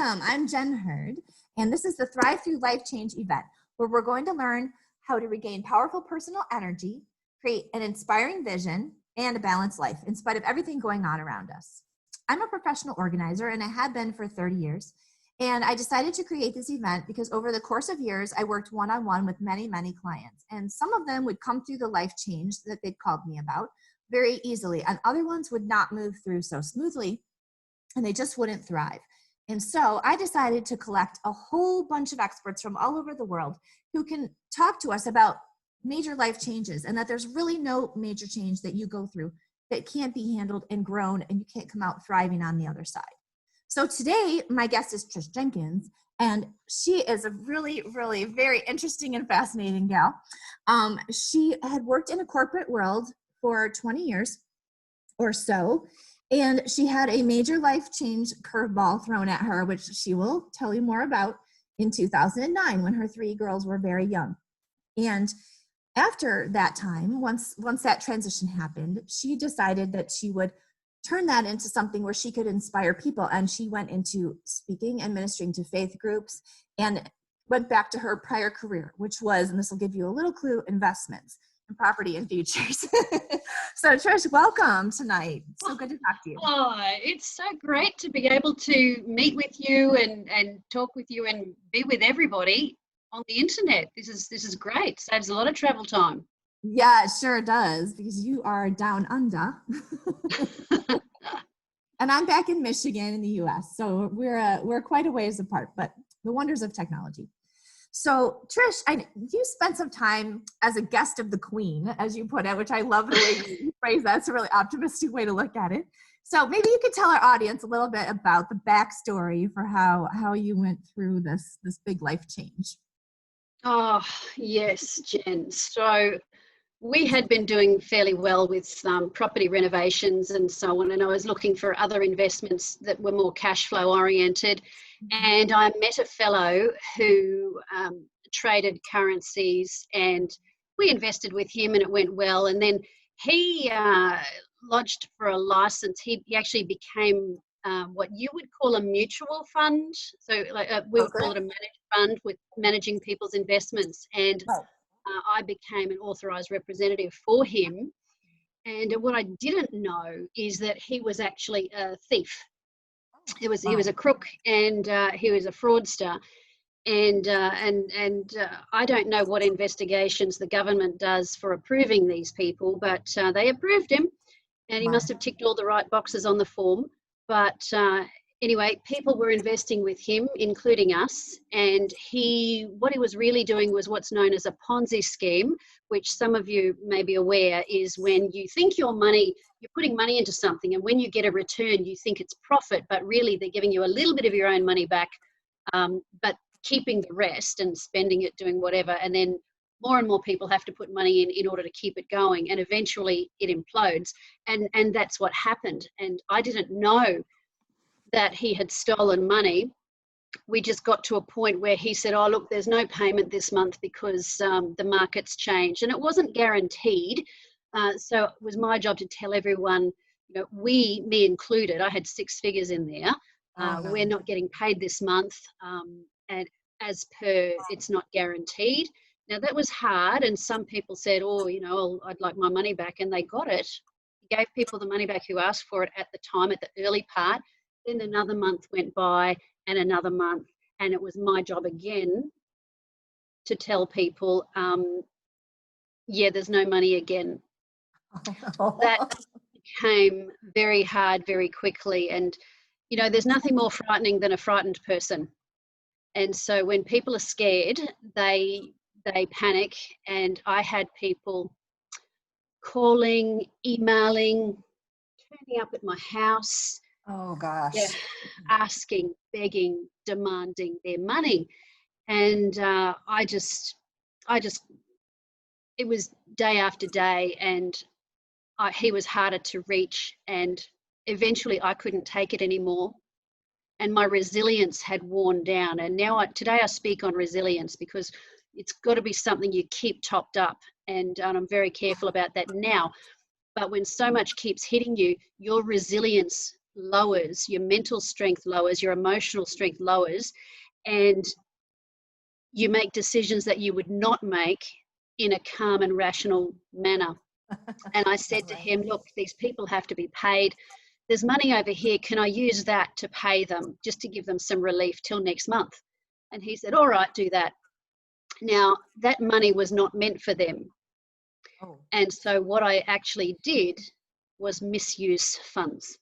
Welcome. I'm Jen Hurd, and this is the Thrive Through Life Change event, where we're going to learn how to regain powerful personal energy, create an inspiring vision, and a balanced life in spite of everything going on around us. I'm a professional organizer, and I have been for 30 years. And I decided to create this event because over the course of years, I worked one-on-one with many, many clients. And some of them would come through the life change that they'd called me about very easily, and other ones would not move through so smoothly, and they just wouldn't thrive. And so I decided to collect a whole bunch of experts from all over the world who can talk to us about major life changes, and that there's really no major change that you go through that can't be handled and grown, and you can't come out thriving on the other side. So today, my guest is Trish Jenkins, and she is a really, really very interesting and fascinating gal. She had worked in a corporate world for 20 years or so, and she had a major life change curveball thrown at her, which she will tell you more about, in 2009 when her 3 girls were very young. And after that time, once that transition happened, she decided that she would turn that into something where she could inspire people. And she went into speaking and ministering to faith groups and went back to her prior career, which was, and this will give you a little clue, investments and property and futures. So Trish, welcome tonight. So good to talk to you. Oh, it's so great to be able to meet with you and talk with you and be with everybody on the internet. This is great. Saves a lot of travel time. Yeah, it sure does, because you are down under. And I'm back in Michigan in the US. So we're quite a ways apart, but the wonders of technology. So Trish, you spent some time as a guest of the Queen, as you put it, which I love the way you phrase that. It's a really optimistic way to look at it. So maybe you could tell our audience a little bit about the backstory for how you went through this big life change. Oh, yes, Jen. So we had been doing fairly well with property renovations and so on, and I was looking for other investments that were more cash flow oriented. And I met a fellow who traded currencies, and we invested with him and it went well. And then he lodged for a license. He actually became what you would call a mutual fund. So we would call it a managed fund with managing people's investments. And I became an authorised representative for him. And what I didn't know is that he was actually a thief. He was a crook, and he was a fraudster. And I don't know what investigations the government does for approving these people, but they approved him, and he must have ticked all the right boxes on the form. But anyway, people were investing with him, including us, and what he was really doing was what's known as a Ponzi scheme, which some of you may be aware is when you think you're putting money into something, and when you get a return, you think it's profit, but really they're giving you a little bit of your own money back, but keeping the rest and spending it doing whatever, and then more and more people have to put money in order to keep it going, and eventually it implodes, and that's what happened. And I didn't know that he had stolen money. We just got to a point where he said, oh, look, there's no payment this month because the market's changed. And it wasn't guaranteed. So it was my job to tell everyone, me included, I had 6 figures in there. We're not getting paid this month. And as per, it's not guaranteed. Now, that was hard. And some people said, oh, I'd like my money back. And they got it. He gave people the money back who asked for it at the time, at the early part. Then another month went by, and another month, and it was my job again to tell people, there's no money again. That became very hard very quickly, and there's nothing more frightening than a frightened person. And so when people are scared, they panic, and I had people calling, emailing, turning up at my house. Oh gosh. Yeah, asking, begging, demanding their money. And I just, it was day after day, and he was harder to reach, and eventually I couldn't take it anymore. And my resilience had worn down. And now today I speak on resilience because it's got to be something you keep topped up. And I'm very careful about that now. But when so much keeps hitting you, your resilience lowers, your mental strength lowers, your emotional strength lowers, and you make decisions that you would not make in a calm and rational manner. And I said to him, look, these people have to be paid. There's money over here. Can I use that to pay them, just to give them some relief till next month? And he said, all right, do that. Now, that money was not meant for them. Oh. And so what I actually did was misuse funds.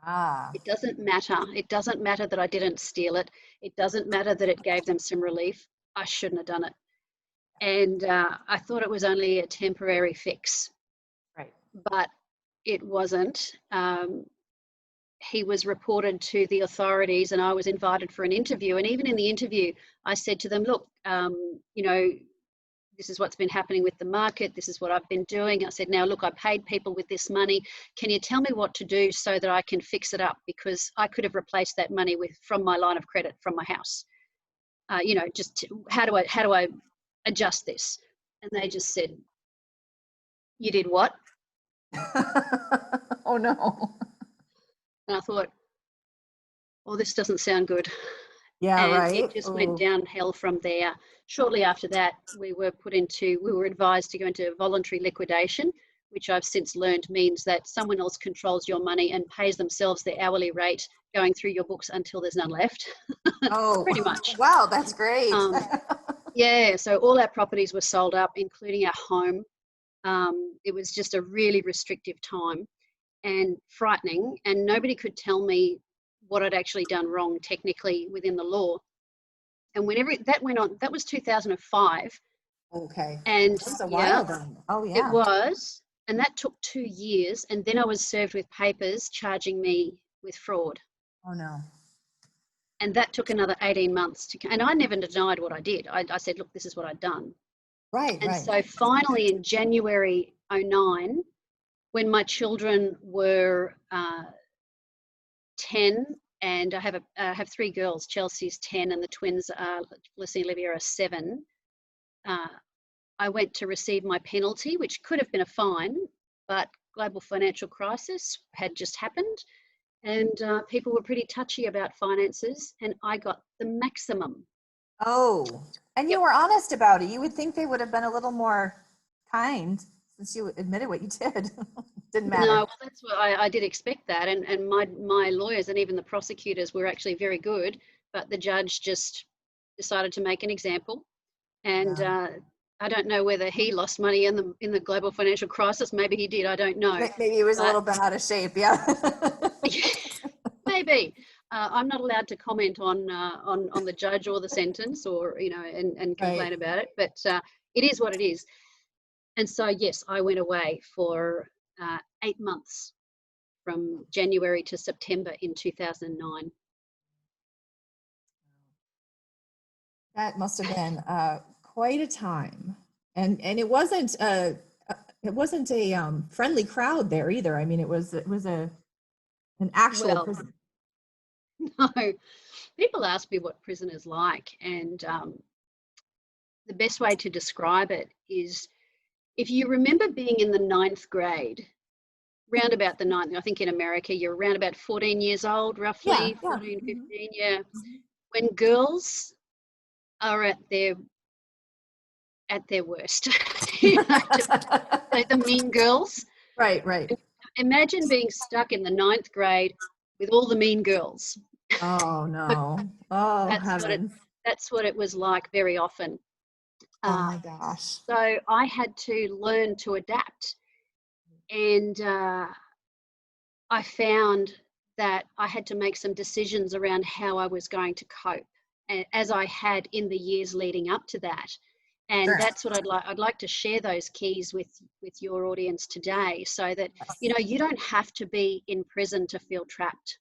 Ah. It doesn't matter. It doesn't matter that I didn't steal it. It doesn't matter that it gave them some relief. I shouldn't have done it. And I thought it was only a temporary fix. Right. But it wasn't. He was reported to the authorities and I was invited for an interview. And even in the interview, I said to them, look, you know, this is what's been happening with the market. This is what I've been doing. I said, now, look, I paid people with this money. Can you tell me what to do so that I can fix it up? Because I could have replaced that money from my line of credit from my house. You know, how do I adjust this? And they just said, you did what? Oh, no. And I thought, well, this doesn't sound good. Yeah, and right. it just went downhill from there. Shortly after that, we were advised to go into voluntary liquidation, which I've since learned means that someone else controls your money and pays themselves the hourly rate going through your books until there's none left. Oh, pretty much. Wow, that's great. Yeah, so all our properties were sold up, including our home. It was just a really restrictive time and frightening, and nobody could tell me what I'd actually done wrong technically within the law. And whenever that went on, that was 2005. Okay. And That's a while then. Oh, yeah. it was. And that took 2 years. And then I was served with papers charging me with fraud. Oh, no. And that took another 18 months and I never denied what I did. I said, look, this is what I'd done. Right, And right. so finally in January 2009, when my children were 10, and I have 3 girls. Chelsea's 10, and the twins, Felicity and Olivia, are 7. I went to receive my penalty, which could have been a fine, but global financial crisis had just happened, and people were pretty touchy about finances, and I got the maximum. Oh, and you were honest about it. You would think they would have been a little more kind since you admitted what you did. Didn't matter. No, well, that's what I did expect that, and my lawyers and even the prosecutors were actually very good, but the judge just decided to make an example, and I don't know whether he lost money in the global financial crisis. Maybe he did. I don't know. Maybe he was a little bit out of shape. Yeah. Maybe. I'm not allowed to comment on the judge or the sentence, or and complain about it. But it is what it is. And so yes, I went away for 8 months, from January to September in 2009. That must have been quite a time, and it wasn't a friendly crowd there either. I mean, it was an actual prison. No, people ask me what prison is like, and the best way to describe it is, if you remember being in the 9th grade, round about the 9th, I think in America you're around about 14 years old, roughly, 14, 15, yeah. When girls are at their worst, the mean girls. Right. Imagine being stuck in the 9th grade with all the mean girls. Oh, no. Oh, heavens. That's what it was like very often. Oh my gosh. So I had to learn to adapt, and I found that I had to make some decisions around how I was going to cope, as I had in the years leading up to that. And that's what I'd like to share those keys with your audience today, so that you don't have to be in prison to feel trapped.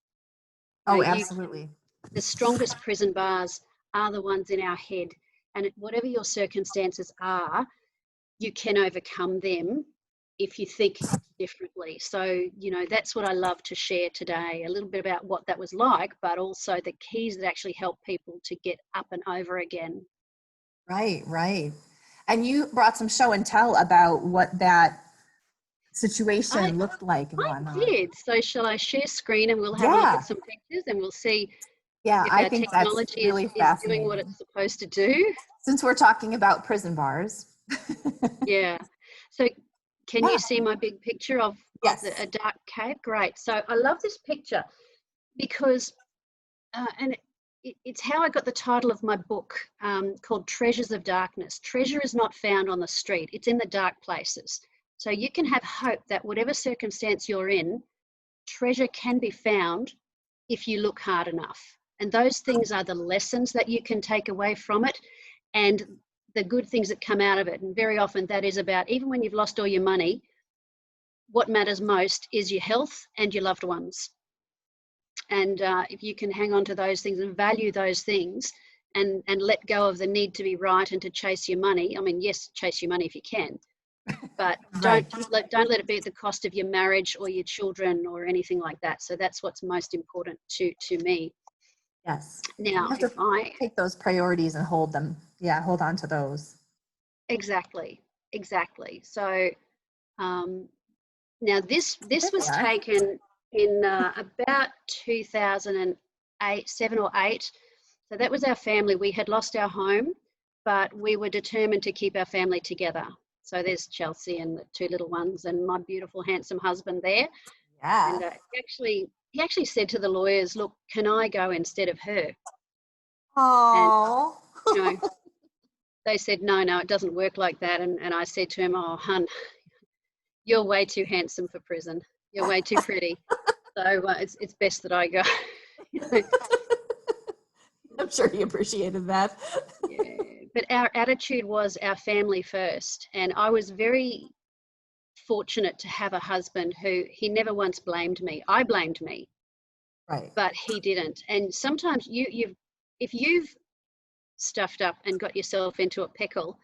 Oh, absolutely. The strongest prison bars are the ones in our head, and whatever your circumstances are, you can overcome them if you think differently. So, that's what I love to share today, a little bit about what that was like, but also the keys that actually help people to get up and over again. Right. And you brought some show and tell about what that situation I looked like and I whatnot. did. So shall I share screen and we'll have a look Yeah. at some pictures and we'll see Yeah, if I our think that's technology really is doing what fascinating. it's supposed to do? Since we're talking about prison bars. Yeah. So can you Yeah. see my big picture of Yes. a dark cave? Great. So I love this picture because, and it's how I got the title of my book, called Treasures of Darkness. Treasure is not found on the street, it's in the dark places. So you can have hope that whatever circumstance you're in, treasure can be found if you look hard enough. And those things are the lessons that you can take away from it and the good things that come out of it. And very often that is about, even when you've lost all your money, what matters most is your health and your loved ones. And if you can hang on to those things and value those things and let go of the need to be right and to chase your money. I mean, yes, chase your money if you can, but Right. don't let it be at the cost of your marriage or your children or anything like that. So that's what's most important to me. Yes. You Now, have if to I take those priorities and hold them. Yeah, hold on to those. exactly. So now There this they was are. taken in about 2008, 7 or 8. So that was our family. We had lost our home, but we were determined to keep our family together. So there's Chelsea and the 2 little ones and my beautiful, handsome husband there. Yeah. And he actually said to the lawyers, "Look, can I go instead of her?" And Oh. you know, they said, "No, no, it doesn't work like that." And I said to him, "Oh, hun, you're way too handsome for prison. You're way too pretty. So it's best that I go." You know, I'm sure he appreciated that. yeah. But our attitude was our family first, and I was very fortunate to have a husband who he never once blamed me. I blamed me, Right. but he didn't. And sometimes if you've stuffed up and got yourself into a pickle,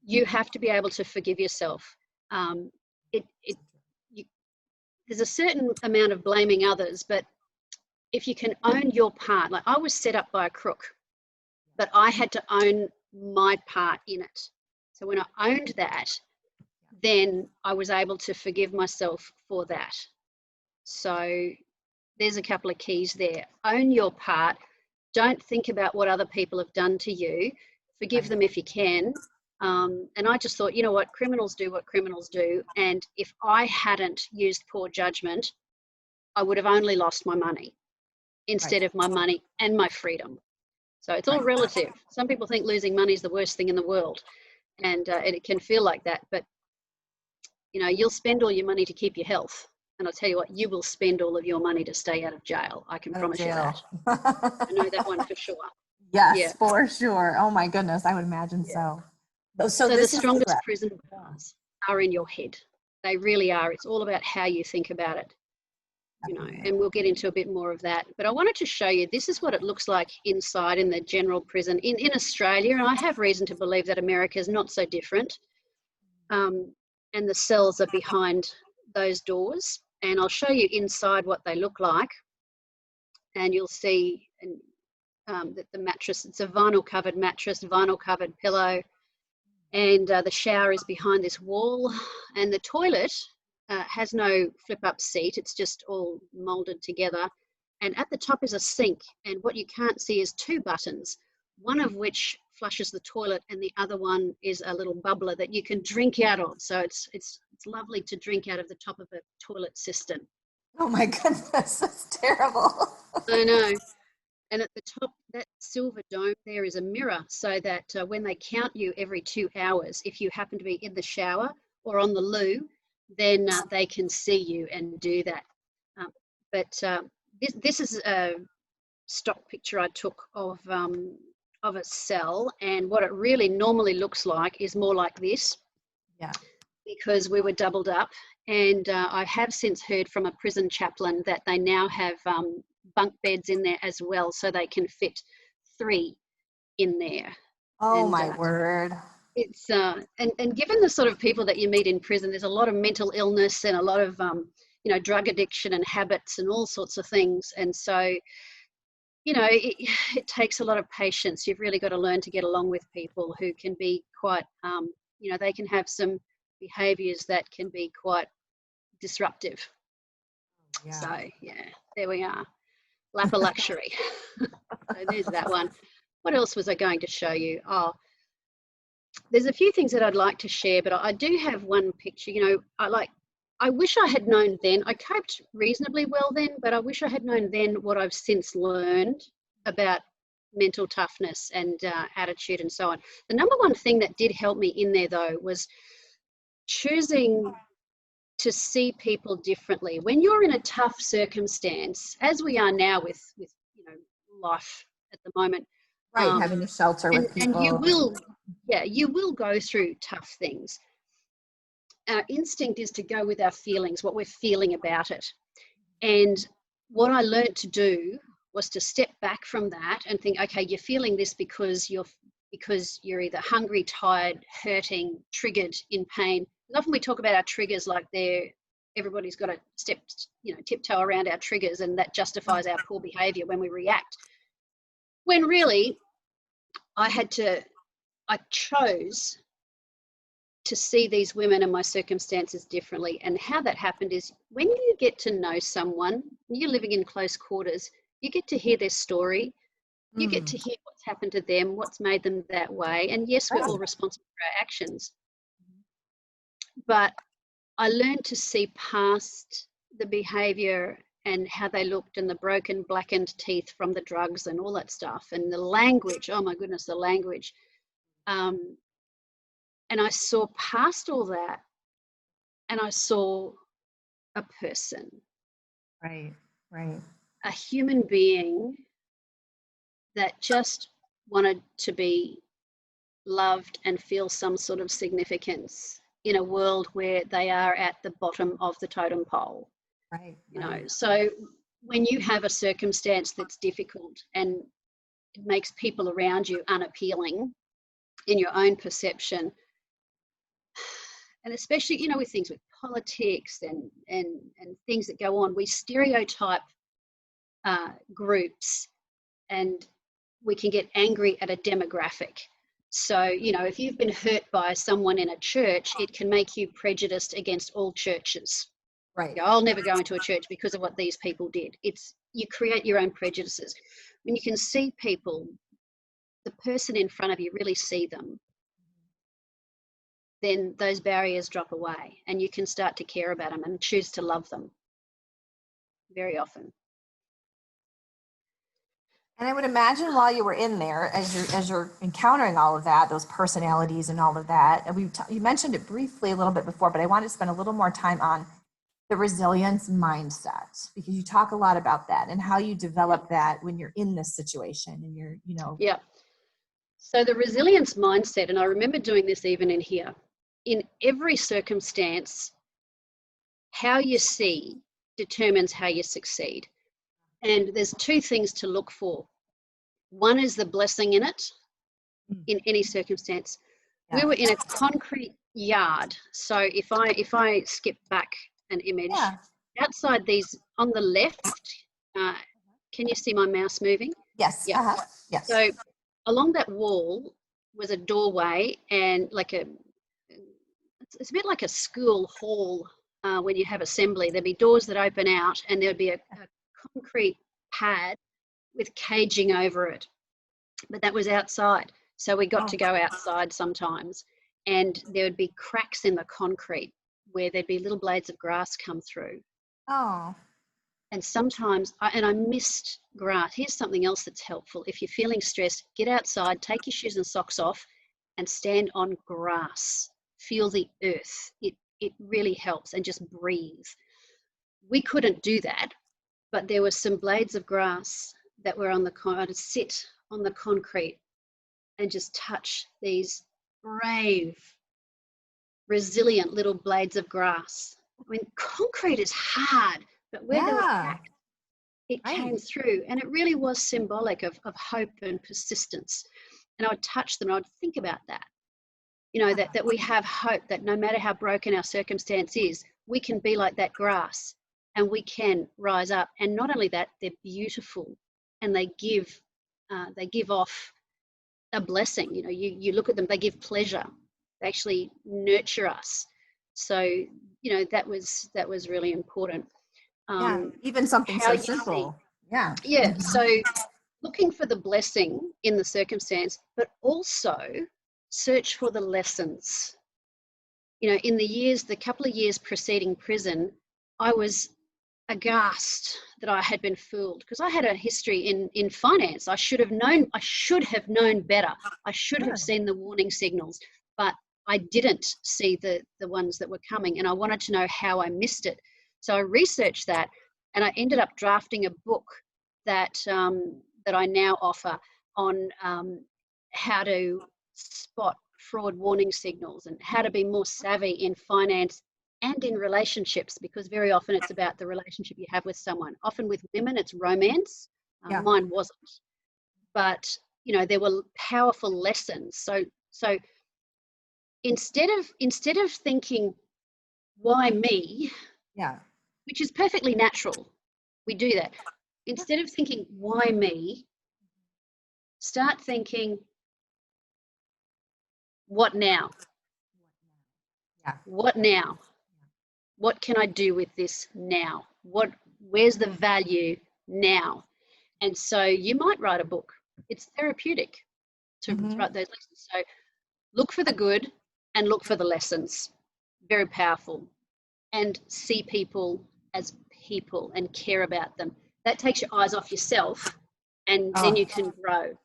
you have to be able to forgive yourself. It you, there's a certain amount of blaming others, but if you can own your part, like I was set up by a crook, but I had to own my part in it. So when I owned that, then I was able to forgive myself for that. So there's a couple of keys there. Own your part. Don't think about what other people have done to you. Forgive Right. them if you can. And I just thought, you know what, criminals do what criminals do. And if I hadn't used poor judgment, I would have only lost my money Right. instead of my money and my freedom. So it's all Right. relative. Some people think losing money is the worst thing in the world, and it can feel like that. But you'll spend all your money to keep your health, and I'll tell you what, you will spend all of your money to stay out of jail. I can Out of promise you jail. that. I know that one for sure. Yeah, Yes, for sure. Oh my goodness, I would imagine yeah. so. So So the this is the strongest threat. prison bars are in your head. They really are. It's all about how you think about it. Definitely. And we'll get into a bit more of that. But I wanted to show you, this is what it looks like inside in the general prison in Australia. And I have reason to believe that America is not so different. And the cells are behind those doors. And I'll show you inside what they look like. And you'll see that the mattress, it's a vinyl covered mattress, vinyl covered pillow. And the shower is behind this wall. And the toilet has no flip up seat, it's just all molded together. And at the top is a sink, and what you can't see is 2 buttons, one of which flushes the toilet, and the other one is a little bubbler that you can drink out of. So it's lovely to drink out of the top of a toilet cistern. Oh my goodness, that's terrible. I know. And at the top, that silver dome there is a mirror, so that when they count you every 2 hours, if you happen to be in the shower or on the loo, then they can see you and do that. But this is a stock picture I took of a cell, and what it really normally looks like is more like this. Yeah. Because we were doubled up, and I have since heard from a prison chaplain that they now have bunk beds in there as well, so they can fit 3 in there. Oh And my word. it's and given the sort of people that you meet in prison, there's a lot of mental illness and a lot of drug addiction and habits and all sorts of things. And so it takes a lot of patience. You've really got to learn to get along with people who can be quite they can have some behaviors that can be quite disruptive. Yeah. So, yeah, there we are. Lap of luxury. So there's that one. What else was I going to show you? Oh, there's a few things that I'd like to share, but I do have one picture. I wish I had known then. I coped reasonably well then, but I wish I had known then what I've since learned about mental toughness and attitude and so on. The number one thing that did help me in there, though, was choosing to see people differently. When you're in a tough circumstance, as we are now with life at the moment, Right, having a shelter with people. And you will go through tough things. Our instinct is to go with our feelings, what we're feeling about it. And what I learned to do was to step back from that and think, okay, you're feeling this because you're either hungry, tired, hurting, triggered, in pain. And often we talk about our triggers like everybody's got to tiptoe around our triggers, and that justifies our poor behavior when we react. When really, I chose to see these women and my circumstances differently. And how that happened is when you get to know someone, you're living in close quarters, you get to hear their story, you get to hear what's happened to them, what's made them that way. And yes, we're all responsible for our actions. But I learned to see past the behavior and how they looked and the broken, blackened teeth from the drugs and all that stuff. And the language, oh my goodness, the language. And I saw past all that, and I saw a person. Right. A human being that just wanted to be loved and feel some sort of significance in a world where they are at the bottom of the totem pole. Right. So when you have a circumstance that's difficult and it makes people around you unappealing in your own perception, and especially, with things with politics and things that go on, we stereotype groups, and we can get angry at a demographic. So, if you've been hurt by someone in a church, it can make you prejudiced against all churches. Right. I'll never go into a church because of what these people did. You create your own prejudices. When you can see people, the person in front of you, really see them, then those barriers drop away and you can start to care about them and choose to love them very often. And I would imagine while you were in there, as you're encountering all of that, those personalities and all of that, and you mentioned it briefly a little bit before, but I wanted to spend a little more time on the resilience mindset, because you talk a lot about that and how you develop that when you're in this situation and you're. Yeah. So the resilience mindset, and I remember doing this even in here, in every circumstance, how you see determines how you succeed. And there's two things to look for. One is the blessing in it, in any circumstance. Yeah. We were in a concrete yard. So if I skip back an image, outside these, on the left, can you see my mouse moving? Yes. Yeah. Yes. So along that wall was a doorway, and it's a bit like a school hall. When you have assembly, there'd be doors that open out, and there'd be a concrete pad with caging over it. But that was outside, so we got to go outside sometimes, and there would be cracks in the concrete where there'd be little blades of grass come through. Oh. And sometimes, I missed grass. Here's something else that's helpful. If you're feeling stressed, get outside, take your shoes and socks off, and stand on grass. Feel the earth. It really helps, and just breathe. We couldn't do that, but there were some blades of grass that were on I'd sit on the concrete and just touch these brave, resilient little blades of grass. I mean, concrete is hard, but where they were cracked, it came through, and it really was symbolic of hope and persistence. And I would touch them, and I would think about that. That we have hope, that no matter how broken our circumstance is, we can be like that grass and we can rise up. And not only that, they're beautiful, and they give off a blessing. You look at them, they give pleasure. They actually nurture us. So, you know, that was really important. Yeah, even something How so you see, simple. Yeah. yeah. So looking for the blessing in the circumstance, but also search for the lessons. You know, in the couple of years preceding prison, I was aghast that I had been fooled, because I had a history in finance. I should have known better. I should have Sure. seen the warning signals, but I didn't see the ones that were coming, and I wanted to know how I missed it. So I researched that, and I ended up drafting a book that that I now offer on how to spot fraud warning signals and how to be more savvy in finance and in relationships, because very often it's about the relationship you have with someone. Often with women, it's romance. Yeah. Mine wasn't, but you know, there were powerful lessons. So instead of thinking, why me, Yeah. which is perfectly natural, we do that. Instead of thinking, why me, start thinking, what now? Yeah. What now? What can I do with this now? Where's the value now? And so you might write a book. It's therapeutic to write those lessons. So look for the good and look for the lessons. Very powerful. And see people as people and care about them. That takes your eyes off yourself, and then you Oh, can grow.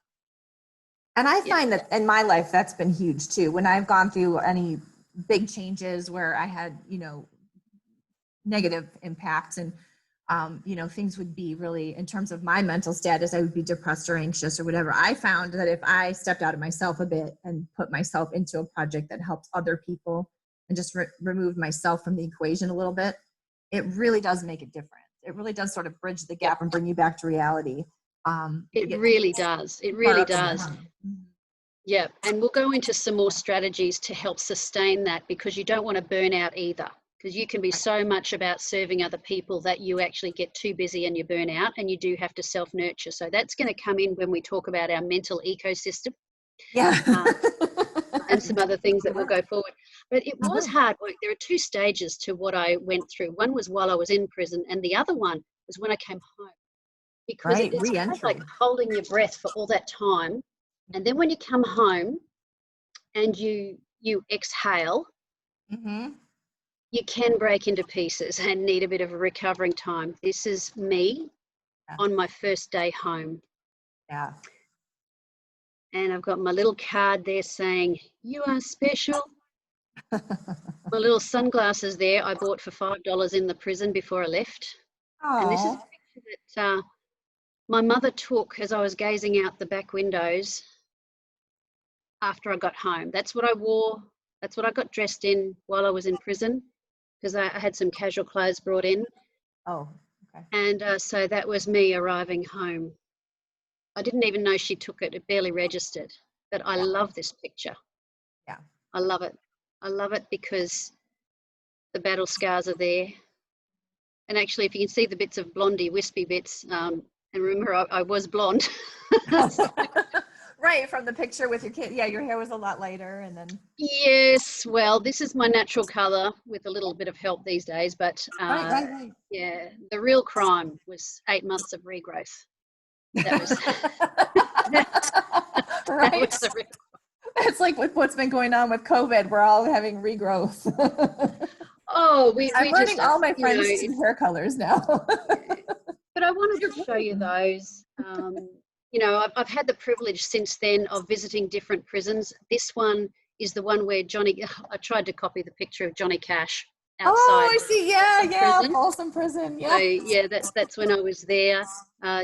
and I Yeah. find that in my life, that's been huge too. When I've gone through any big changes where I had, negative impacts and, things would be really, in terms of my mental status, I would be depressed or anxious or whatever. I found that if I stepped out of myself a bit and put myself into a project that helps other people and just removed myself from the equation a little bit, it really does make a difference. It really does sort of bridge the Yep. gap and bring you back to reality. It really does. It really does. Yeah, and we'll go into some more strategies to help sustain that, because you don't want to burn out either, because you can be so much about serving other people that you actually get too busy and you burn out, and you do have to self-nurture. So that's going to come in when we talk about our mental ecosystem Yeah. and some other things that will go forward. But it was hard work. There are two stages to what I went through. One was while I was in prison, and the other one was when I came home, because Right, it's kind of like re-entry. holding your breath for all that time. And then when you come home and you exhale, you can break into pieces and need a bit of a recovering time. This is me on my first day home. Yeah. And I've got my little card there saying, "You are special." My little sunglasses there I bought for $5 in the prison before I left. And this is a Oh, picture that my mother took as I was gazing out the back windows after I got home. That's what I wore. That's what I got dressed in while I was in prison, because I had some casual clothes brought in. oh, okay. And so that was me arriving home. I didn't even know she took it. It barely registered. But I love this picture. Yeah. I love it. I love it because the battle scars are there. And actually, if you can see the bits of blondie, wispy bits, and remember, I was blonde. So, Right, from the picture with your kid. Yeah, your hair was a lot lighter, and then. yes, well, this is my natural colour with a little bit of help these days. But Right. yeah, the real crime was 8 months of regrowth. That was that Right. was the real. It's like with what's been going on with COVID, we're all having regrowth. Oh, I'm we just, learning all my you know, friends' hair colors now. but I wanted to show you those. You know, I've had the privilege since then of visiting different prisons. This one is the one where I tried to copy the picture of Johnny Cash Oh, outside I see. Yeah, Folsom yeah, Prison. Folsom Prison. So Yeah. yeah, that's when I was there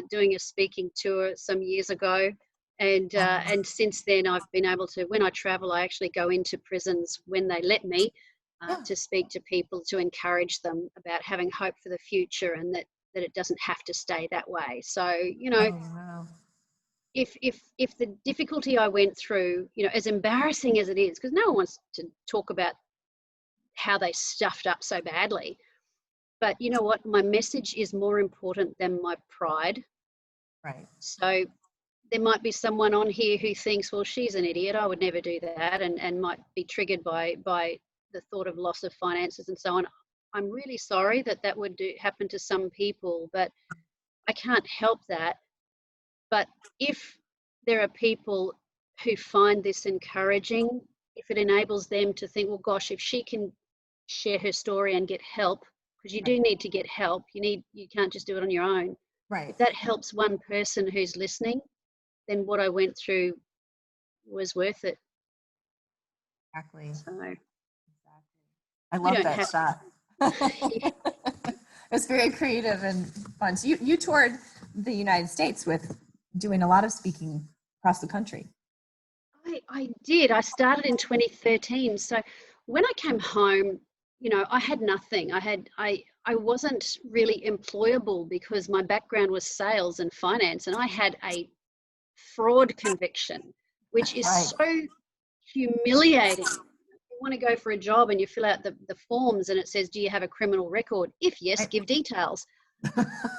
doing a speaking tour some years ago. And since then, I've been able to, when I travel, I actually go into prisons when they let me Yeah. to speak to people, to encourage them about having hope for the future, and that it doesn't have to stay that way. So, you know, Oh, wow. if the difficulty I went through, you know, as embarrassing as it is, because no one wants to talk about how they stuffed up so badly, but you know what? My message is more important than my pride. Right. So there might be someone on here who thinks, well, she's an idiot, I would never do that, and might be triggered by the thought of loss of finances and so on. I'm really sorry that would happen to some people, but I can't help that. But if there are people who find this encouraging, if it enables them to think, well, gosh, if she can share her story and get help, because you do need to get help, you can't just do it on your own. Right. If that helps one person who's listening, then what I went through was worth it. Exactly. So I love that shot. It's very creative and fun. So you toured the United States with doing a lot of speaking across the country. I did. I started in 2013. So when I came home, I had nothing. I wasn't really employable because my background was sales and finance, and I had a fraud conviction, which is so humiliating. You want to go for a job and you fill out the forms and it says, do you have a criminal record? If yes, give details.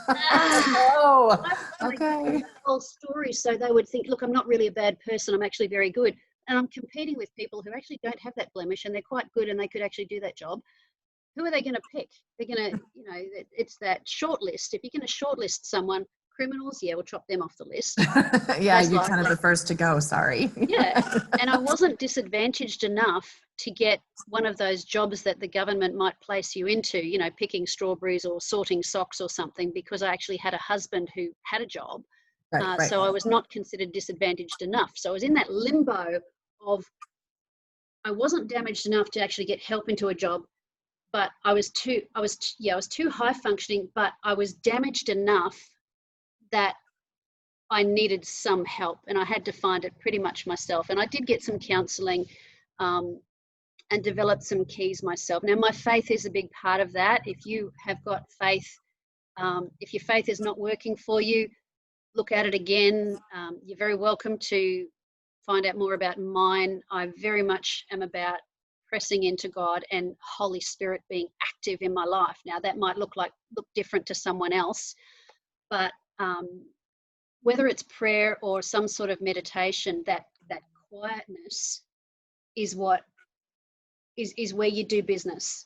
Oh, okay. The whole story, so they would think, look, I'm not really a bad person, I'm actually very good, and I'm competing with people who actually don't have that blemish and they're quite good and they could actually do that job. Who are they going to pick? They're going to, it's that shortlist. If you're going to shortlist someone, criminals, yeah, we'll chop them off the list. Yeah, you're kind of the first to go, sorry. Yeah, and I wasn't disadvantaged enough to get one of those jobs that the government might place you into, picking strawberries or sorting socks or something, because I actually had a husband who had a job. Right. So I was not considered disadvantaged enough. So I was in that limbo of, I wasn't damaged enough to actually get help into a job, but I was too high functioning, but I was damaged enough that I needed some help, and I had to find it pretty much myself. And I did get some counselling and developed some keys myself. Now, my faith is a big part of that. If you have got faith, if your faith is not working for you, look at it again. You're very welcome to find out more about mine. I very much am about pressing into God and Holy Spirit being active in my life. Now, that might look different to someone else, but whether it's prayer or some sort of meditation, that quietness is what is where you do business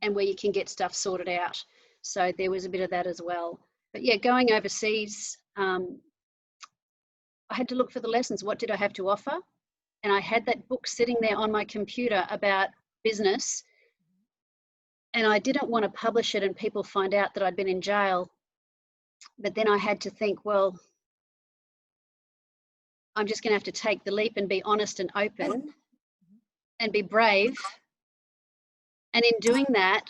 and where you can get stuff sorted out. So there was a bit of that as well. But yeah, going overseas, I had to look for the lessons. What did I have to offer? And I had that book sitting there on my computer about business, and I didn't want to publish it and people find out that I'd been in jail. But then I had to think, well, I'm just going to have to take the leap and be honest and open and be brave. And in doing that,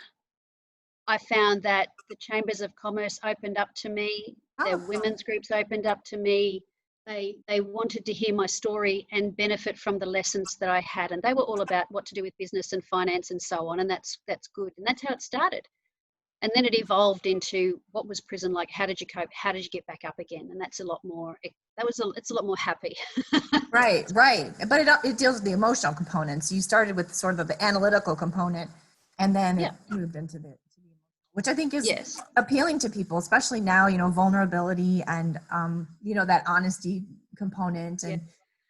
I found that the chambers of commerce opened up to me. Their women's groups opened up to me. They wanted to hear my story and benefit from the lessons that I had. And they were all about what to do with business and finance and so on. And that's good. And that's how it started. And then it evolved into, what was prison like? How did you cope? How did you get back up again? And that's a lot more, it's a lot more happy. Right. But it deals with the emotional components. You started with sort of the analytical component, and then it moved into the which I think is appealing to people, especially now, vulnerability and, that honesty component. And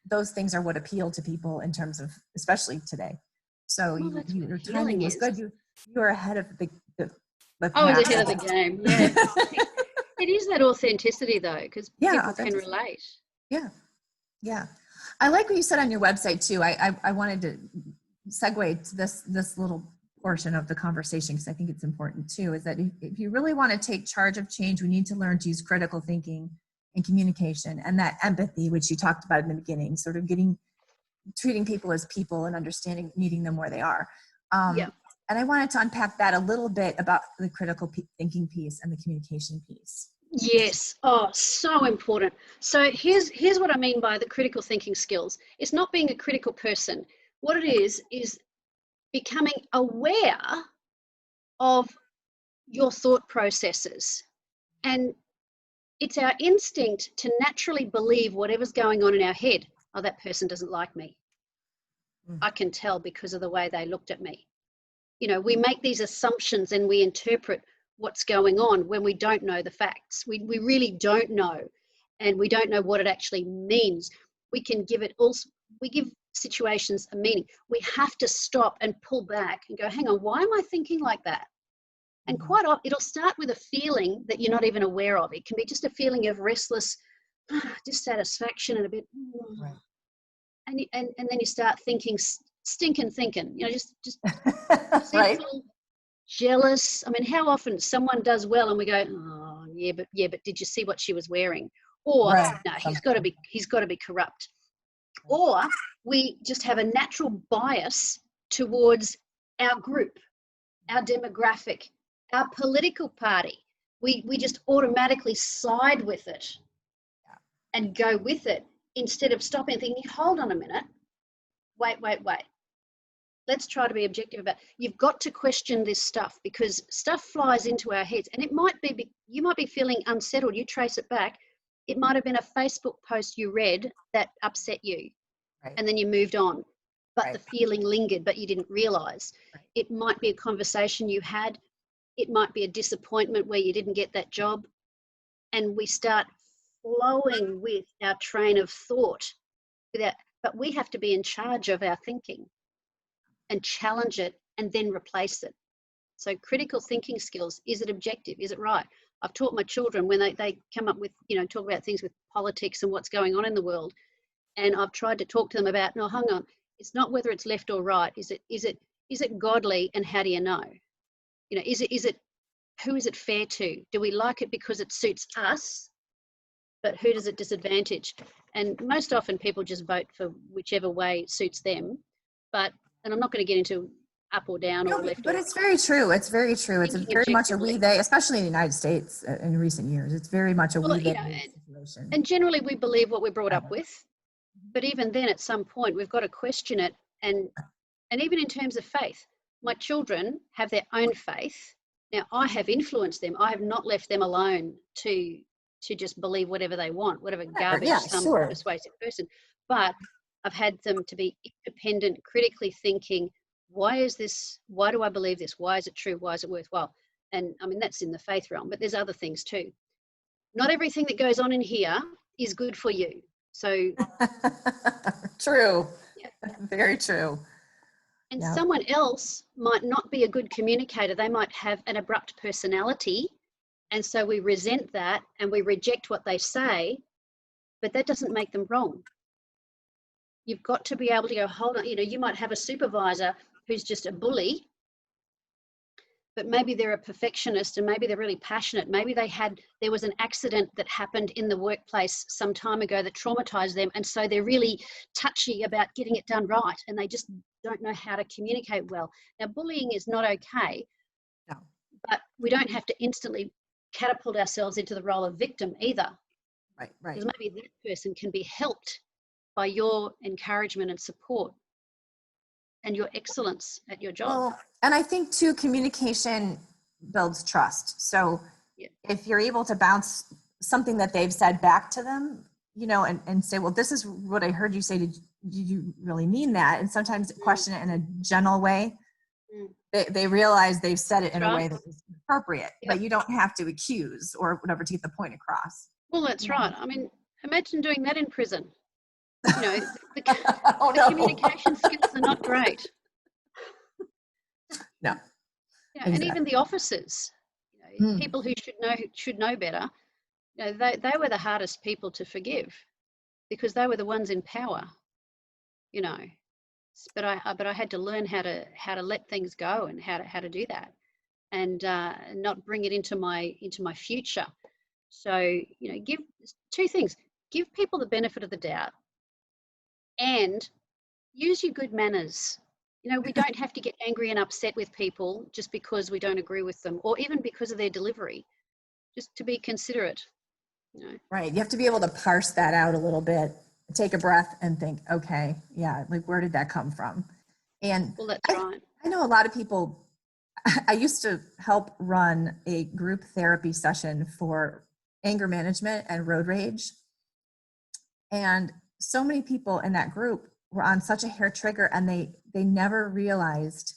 those things are what appeal to people in terms of, especially today. So your timing was good. You were ahead of the I was ahead of the game. Yeah. It is that authenticity though, because people can relate. Yeah. I like what you said on your website too. I wanted to segue to this little portion of the conversation, because I think it's important too, is that if you really want to take charge of change, we need to learn to use critical thinking and communication, and that empathy, which you talked about in the beginning, sort of treating people as people and understanding, meeting them where they are. And I wanted to unpack that a little bit about the critical thinking piece and the communication piece. Yes. Oh, so important. So here's what I mean by the critical thinking skills. It's not being a critical person. What it is becoming aware of your thought processes. And it's our instinct to naturally believe whatever's going on in our head. Oh, that person doesn't like me. I can tell because of the way they looked at me. We make these assumptions and we interpret what's going on when we don't know the facts. We really don't know, and we don't know what it actually means. We can give it also, we give situations a meaning. We have to stop and pull back and go, hang on, why am I thinking like that? And quite often, it'll start with a feeling that you're not even aware of. It can be just a feeling of restless dissatisfaction and a bit, Right. and then you start thinking, stinking thinking, you know, just Right. resentful, jealous. I mean, how often someone does well and we go, oh yeah, but did you see what she was wearing? Or Right. no, he's got to be corrupt. Or we just have a natural bias towards our group, our demographic, our political party. We just automatically side with it and go with it instead of stopping and thinking, hold on a minute, wait. Let's try to be objective about it. You've got to question this stuff because stuff flies into our heads, and it might be, you might be feeling unsettled. You trace it back. It might have been a Facebook post you read that upset you, Right. and then you moved on, but Right. the feeling lingered, but you didn't realize. Right. It might be a conversation you had. It might be a disappointment where you didn't get that job, and we start flowing with our train of thought without, but we have to be in charge of our thinking and challenge it and then replace it. So critical thinking skills, is it objective? Is it right? I've taught my children when they come up with, you know, talk about things with politics and what's going on in the world. And I've tried to talk to them about, no, hang on, it's not whether it's left or right. Is it godly, and how do you know? You know, who is it fair to? Do we like it because it suits us? But who does it disadvantage? And most often people just vote for whichever way suits them. And I'm not going to get into up or down or left or But right. it's very true. It's very true. It's Thinking very much a objectively. we-they, especially in the United States in recent years. It's very much a Well, you we-they know, situation. and generally we believe what we're brought up with. But even then, at some point, we've got to question it. And even in terms of faith, my children have their own faith. Now, I have influenced them. I have not left them alone to just believe whatever they want, whatever garbage some persuasive person. But I've had them to be independent, critically thinking, why is this? Why do I believe this? Why is it true? Why is it worthwhile? And I mean, that's in the faith realm, but there's other things too. Not everything that goes on in here is good for you. So True. yeah. Very true. And someone else might not be a good communicator. They might have an abrupt personality. And so we resent that and we reject what they say, but that doesn't make them wrong. You've got to be able to go, hold on, you know, you might have a supervisor who's just a bully, but maybe they're a perfectionist and maybe they're really passionate. Maybe there was an accident that happened in the workplace some time ago that traumatized them. And so they're really touchy about getting it done right. And they just don't know how to communicate well. Now, bullying is not okay, but we don't have to instantly catapult ourselves into the role of victim either. Right. Because maybe that person can be helped by your encouragement and support and your excellence at your job. Well, and I think too, communication builds trust. So if you're able to bounce something that they've said back to them, you know, and say, well, this is what I heard you say. Did you really mean that? And sometimes question it in a gentle way. They realize they've said it in a way that is appropriate, but you don't have to accuse or whatever to get the point across. Well, that's right. I mean, imagine doing that in prison. You know, the communication skills are not great. No. Yeah, exactly. And even the officers, you know, people who should know better, you know, they were the hardest people to forgive because they were the ones in power, you know. But I had to learn how to let things go and how to do that, and not bring it into my future. So, you know, give two things: give people the benefit of the doubt, and use your good manners. You know, we don't have to get angry and upset with people just because we don't agree with them, or even because of their delivery. Just to be considerate. You know. Right. You have to be able to parse that out a little bit. Take a breath and think, okay, yeah, like where did that come from? And well, that's right. I know a lot of people. I used to help run a group therapy session for anger management and road rage. And so many people in that group were on such a hair trigger, and they never realized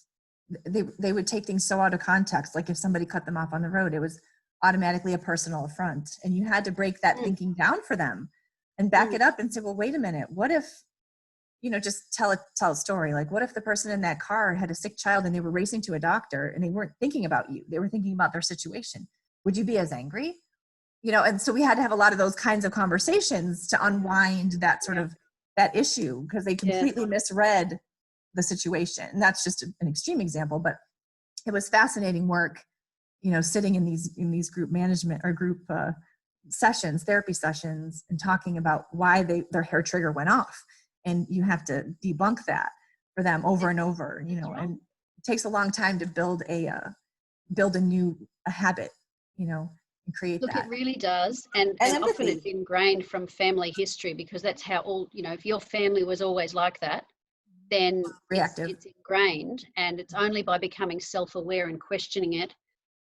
they would take things so out of context. Like if somebody cut them off on the road, it was automatically a personal affront. And you had to break that thinking down for them and back it up and say, well, wait a minute, what if just tell a story. Like, what if the person in that car had a sick child and they were racing to a doctor and they weren't thinking about you? They were thinking about their situation. Would you be as angry? And so we had to have a lot of those kinds of conversations to unwind that sort of that issue, because they completely misread the situation. And that's just an extreme example, but it was fascinating work, sitting in these group management or group therapy sessions, and talking about why their hair trigger went off. And you have to debunk that for them over and over, and it takes a long time to build a new habit, and create Look, that. it really does. And often it's ingrained from family history, because that's how if your family was always like that, then it's ingrained, and it's only by becoming self-aware and questioning it.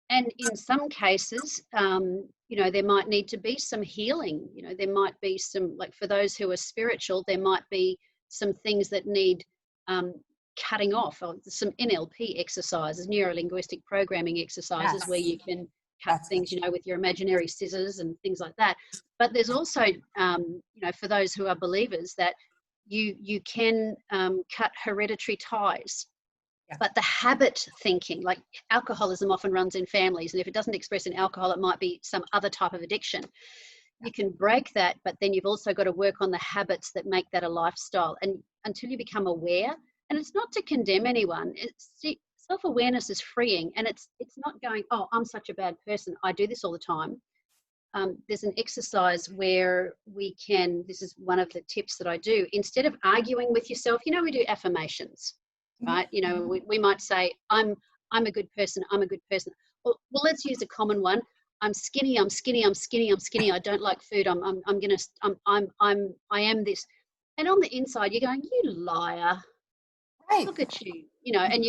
And in some cases, there might need to be some healing. There might be some, like for those who are spiritual, there might be some things that need cutting off, or some NLP exercises, neuro-linguistic programming exercises, where you can cut things, with your imaginary scissors and things like that. But there's also, for those who are believers, that you can cut hereditary ties. Yeah. But the habit thinking, like alcoholism often runs in families, and if it doesn't express in alcohol, it might be some other type of addiction. Yeah. You can break that, but then you've also got to work on the habits that make that a lifestyle. And until you become aware, and it's not to condemn anyone, self-awareness is freeing, and it's not going, oh, I'm such a bad person, I do this all the time. There's an exercise where this is one of the tips that I do, instead of arguing with yourself, we do affirmations. Right? We might say, I'm a good person, I'm a good person. Well, let's use a common one. I'm skinny, I'm skinny, I'm skinny, I'm skinny. I don't like food. I am this. And on the inside, you're going, you liar. Right. Look at you. And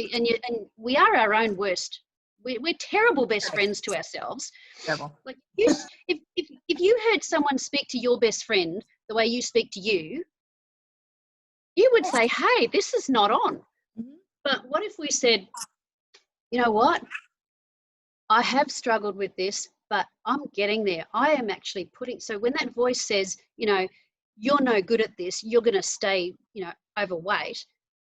we are our own worst. We're terrible best friends to ourselves. Terrible. Like if you heard someone speak to your best friend the way you speak to you, you would say, hey, this is not on. But what if we said, you know what? I have struggled with this, but I'm getting there. I am actually so when that voice says, you're no good at this, you're going to stay, overweight,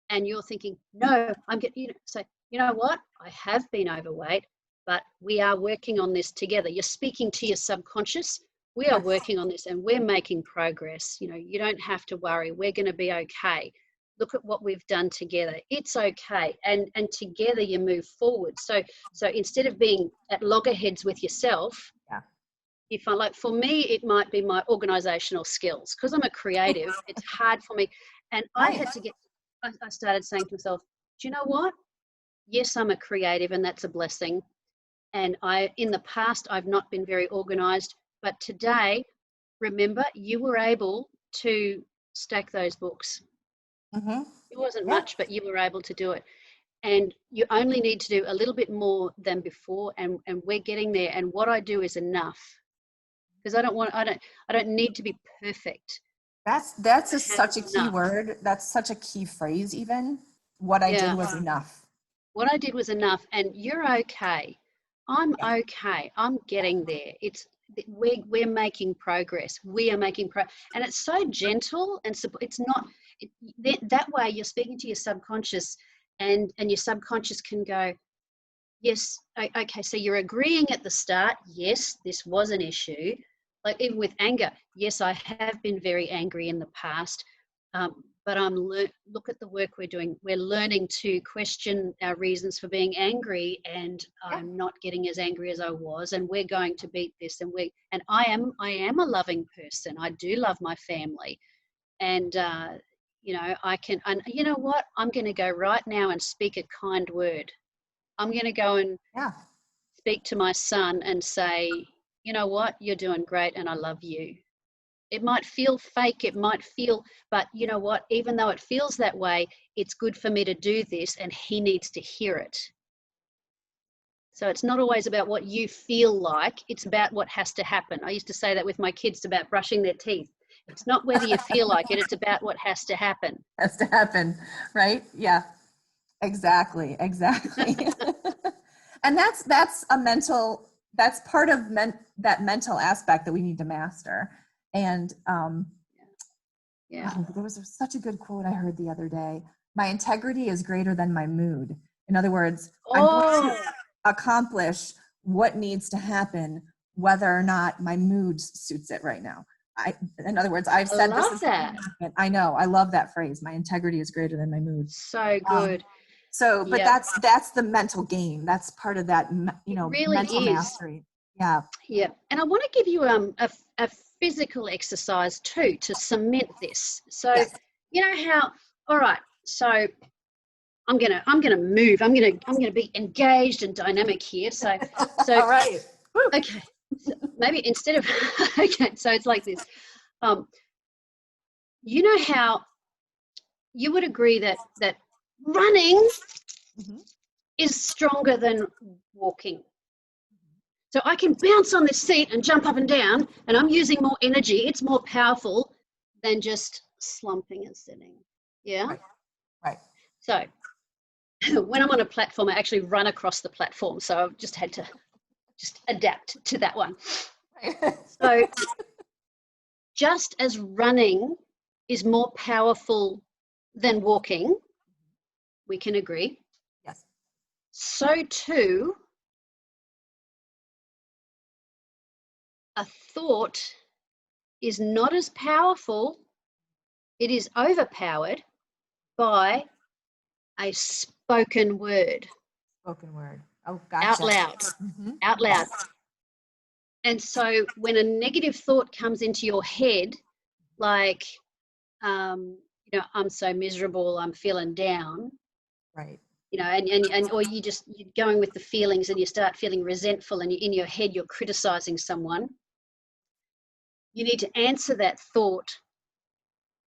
and you're thinking, no, I'm getting, say, you know what? I have been overweight, but we are working on this together. You're speaking to your subconscious. We are working on this, and we're making progress. You don't have to worry. We're going to be okay. Look at what we've done together. It's okay. And together you move forward. So instead of being at loggerheads with yourself, for me, it might be my organizational skills, because I'm a creative. It's hard for me. And I started saying to myself, do you know what? Yes, I'm a creative, and that's a blessing. And in the past, I've not been very organized, but today, remember, you were able to stack those books. Mm-hmm. It wasn't much, but you were able to do it. And you only need to do a little bit more than before, and we're getting there. And what I do is enough, because I don't need to be perfect. That's such a key word. That's such a key phrase. Even what I did was enough. What I did was enough, and you're okay. I'm okay. I'm getting there. We're making progress. We are making progress, and it's so gentle, and it's not. That way you're speaking to your subconscious, and your subconscious can go, yes, okay, so you're agreeing at the start, yes, this was an issue. Like even with anger, yes, I have been very angry in the past, but look at the work we're doing. We're learning to question our reasons for being angry, and I'm not getting as angry as I was, and we're going to beat this, and I am a loving person. I do love my family, and I can, and you know what? I'm going to go right now and speak a kind word. I'm going to go and speak to my son and say, you know what? You're doing great, and I love you. It might feel fake, but you know what? Even though it feels that way, it's good for me to do this, and he needs to hear it. So it's not always about what you feel like, it's about what has to happen. I used to say that with my kids about brushing their teeth. It's not whether you feel like it, it's about what has to happen. Has to happen, right? Yeah, exactly. And that's part of that mental aspect that we need to master. And Yeah. Oh, there was such a good quote I heard the other day. My integrity is greater than my mood. In other words, I'm going to accomplish what needs to happen, whether or not my mood suits it right now. In other words, I've said this is going to happen. I know. I love that phrase. My integrity is greater than my mood. So good. But that's the mental game. That's part of that, really mental mastery. Yeah. Yeah. And I want to give you a physical exercise too to cement this. So, yes. You know how, all right, so I'm gonna move. I'm gonna be engaged and dynamic here. So all right. Woo. Okay. So maybe instead of okay, so it's like this. You know how you would agree that running is stronger than walking. So I can bounce on this seat and jump up and down, and I'm using more energy. It's more powerful than just slumping and sitting. Yeah. Right. So when I'm on a platform, I actually run across the platform. So I've just had to adapt to that one. So just as running is more powerful than walking, we can agree. Yes. So too, a thought is not as powerful, it is overpowered by a spoken word. Spoken word. Oh, gotcha. Out loud. Out loud. And so when a negative thought comes into your head, like, I'm so miserable, I'm feeling down. Right. And or you're going with the feelings and you start feeling resentful and in your head you're criticizing someone. You need to answer that thought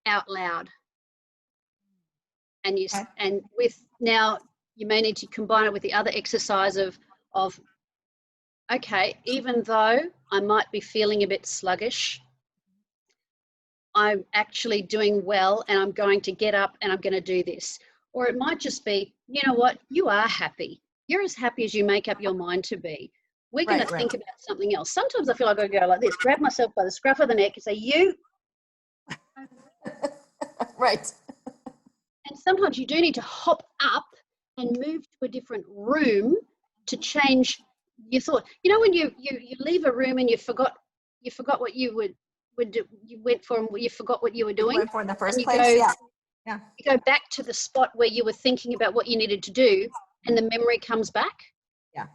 out loud. And now you may need to combine it with the other exercise of okay, even though I might be feeling a bit sluggish, I'm actually doing well and I'm going to get up and I'm going to do this. Or it might just be, you know what, you are happy. You're as happy as you make up your mind to be. We're going to think about something else. Sometimes I feel like I go like this, grab myself by the scruff of the neck and say, you. Right. And sometimes you do need to hop up and move to a different room to change your thought. You know when you leave a room and you forgot what you would do, you went for and you forgot what you were doing. You went for in the first place. Yeah. You go back to the spot where you were thinking about what you needed to do and the memory comes back. Yeah.